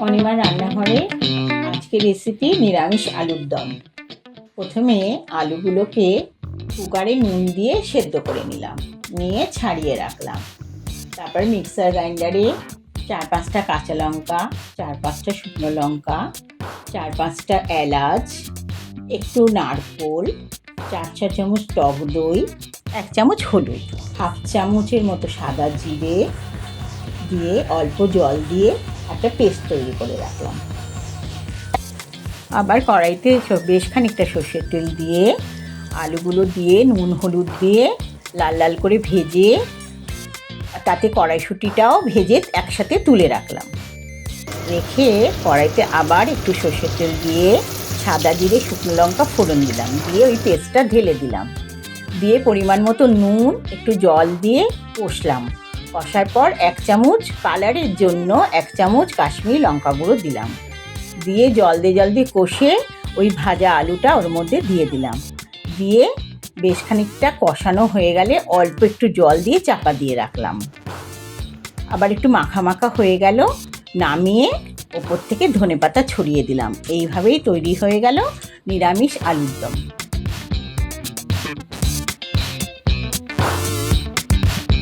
অনিমার রান্নাঘরে আজকের রেসিপি নিরামিষ আলুর দম। প্রথমে আলুগুলোকে কুকারে নুন দিয়ে সেদ্ধ করে নিলাম, নিয়ে ছাড়িয়ে রাখলাম। তারপর মিক্সার গ্রাইন্ডারে 4-5টা কাঁচা লঙ্কা, 4-5টা শুকনো লঙ্কা, 4-5টা এলাচ, একটু নারকোল, 4 চামচ টক দই, 1 চামচ হলুদ, হাফ চামচের মতো সাদা জিরে দিয়ে অল্প জল দিয়ে একটা পেস্ট তৈরি করে রাখলাম। আবার কড়াইতে বেশ খানিকটা সর্ষের তেল দিয়ে আলুগুলো দিয়ে নুন হলুদ দিয়ে লাল লাল করে ভেজে তাতে কড়াইশুঁটিটাও ভেজে একসাথে তুলে রাখলাম। রেখে কড়াইতে আবার একটু সর্ষের তেল দিয়ে সাদা জিরে শুকনো লঙ্কা ফোড়ন দিলাম, দিয়ে ওই পেস্টটা ঢেলে দিলাম, দিয়ে পরিমাণ মতো নুন একটু জল দিয়ে কষলাম। কষার পর 1 চামচ কালারের জন্য 1 চামচ কাশ্মীরি লঙ্কা গুঁড়ো দিলাম, দিয়ে জল দিয়ে কষে ওই ভাজা আলুটা ওর মধ্যে দিয়ে দিলাম। দিয়ে বেশ খানিকটা কষানো হয়ে গেলে অল্প একটু জল দিয়ে চাপা দিয়ে রাখলাম। আবার একটু মাখা মাখা হয়ে গেল, নামিয়ে ওপর থেকে ধনেপাতা ছড়িয়ে দিলাম। এইভাবেই তৈরি হয়ে গেল নিরামিষ আলুর দম।